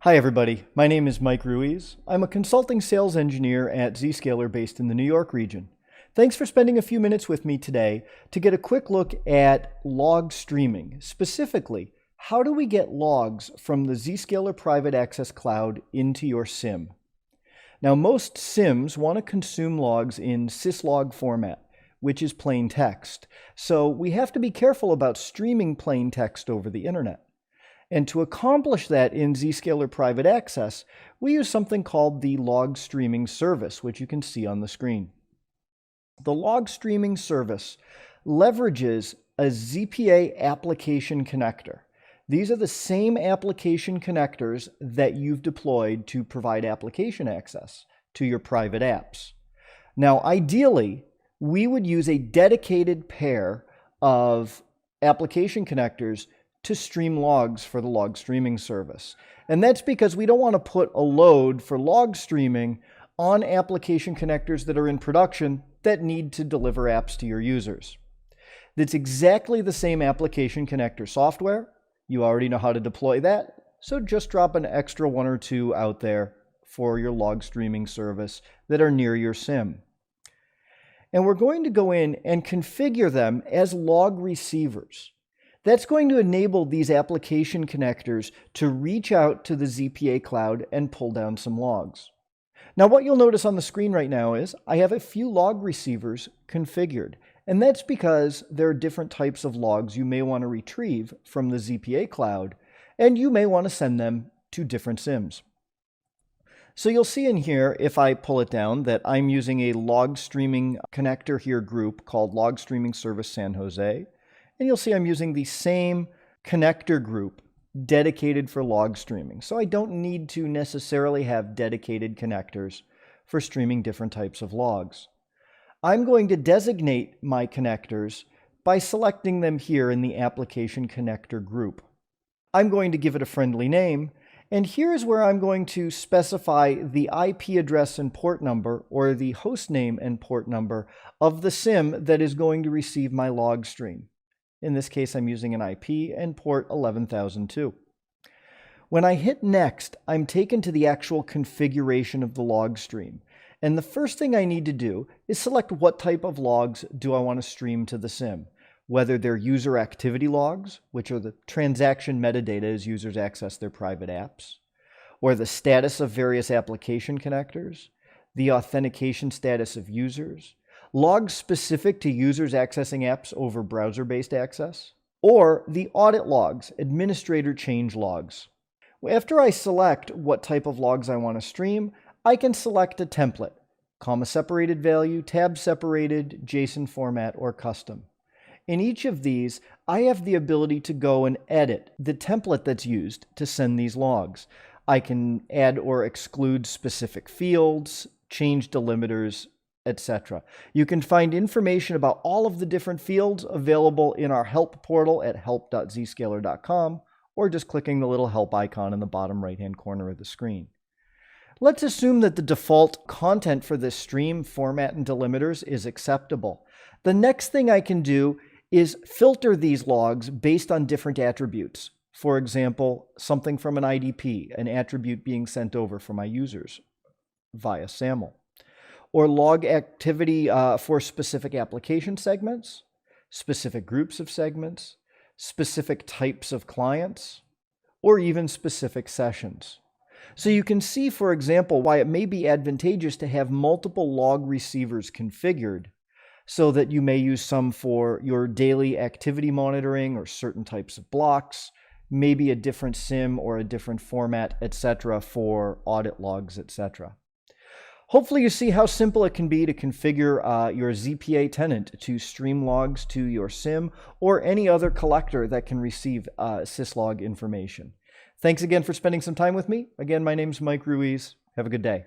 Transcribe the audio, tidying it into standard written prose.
Hi everybody, my name is Mike Ruiz. I'm a consulting sales engineer at Zscaler based in the New York region. Thanks for spending a few minutes with me today to get a quick look at log streaming. Specifically, how do we get logs from the Zscaler Private Access Cloud into your SIEM? Now, most SIEMs want to consume logs in syslog format, which is plain text. So we have to be careful about streaming plain text over the internet. And to accomplish that in Zscaler Private Access, we use something called the log streaming service, which you can see on the screen. The log streaming service leverages a ZPA application connector. These are the same application connectors that you've deployed to provide application access to your private apps. Now, ideally, we would use a dedicated pair of application connectors to stream logs for the log streaming service. And that's because we don't want to put a load for log streaming on application connectors that are in production that need to deliver apps to your users. That's exactly the same application connector software. You already know how to deploy that, so just drop an extra one or two out there for your log streaming service that are near your SIEM. And we're going to go in and configure them as log receivers. That's going to enable these application connectors to reach out to the ZPA cloud and pull down some logs. Now, what you'll notice on the screen right now is I have a few log receivers configured, and that's because there are different types of logs you may want to retrieve from the ZPA cloud, and you may want to send them to different SIEMs. So you'll see in here, if I pull it down, that I'm using a log streaming connector here group called Log Streaming Service San Jose. And you'll see I'm using the same connector group dedicated for log streaming. So I don't need to necessarily have dedicated connectors for streaming different types of logs. I'm going to designate my connectors by selecting them here in the application connector group. I'm going to give it a friendly name, and here's where I'm going to specify the IP address and port number, or the host name and port number of the SIEM that is going to receive my log stream. In this case, I'm using an IP and port 11,002. When I hit Next, I'm taken to the actual configuration of the log stream. And the first thing I need to do is select what type of logs do I want to stream to the SIEM. Whether they're user activity logs, which are the transaction metadata as users access their private apps, or the status of various application connectors, the authentication status of users, logs specific to users accessing apps over browser-based access, or the audit logs, administrator change logs. After I select what type of logs I want to stream, I can select a template, comma-separated value, tab-separated, JSON format, or custom. In each of these, I have the ability to go and edit the template that's used to send these logs. I can add or exclude specific fields, change delimiters, etc. You can find information about all of the different fields available in our help portal at help.zscaler.com, or just clicking the little help icon in the bottom right-hand corner of the screen. Let's assume that the default content for this stream, format, and delimiters is acceptable. The next thing I can do is filter these logs based on different attributes. For example, something from an IDP, an attribute being sent over for my users via SAML. Or log activity for specific application segments, specific groups of segments, specific types of clients, or even specific sessions. So you can see, for example, why it may be advantageous to have multiple log receivers configured so that you may use some for your daily activity monitoring or certain types of blocks, maybe a different SIEM or a different format, etc. for audit logs, etc. Hopefully you see how simple it can be to configure your ZPA tenant to stream logs to your SIEM or any other collector that can receive syslog information. Thanks again for spending some time with me. Again, my name's Mike Ruiz. Have a good day.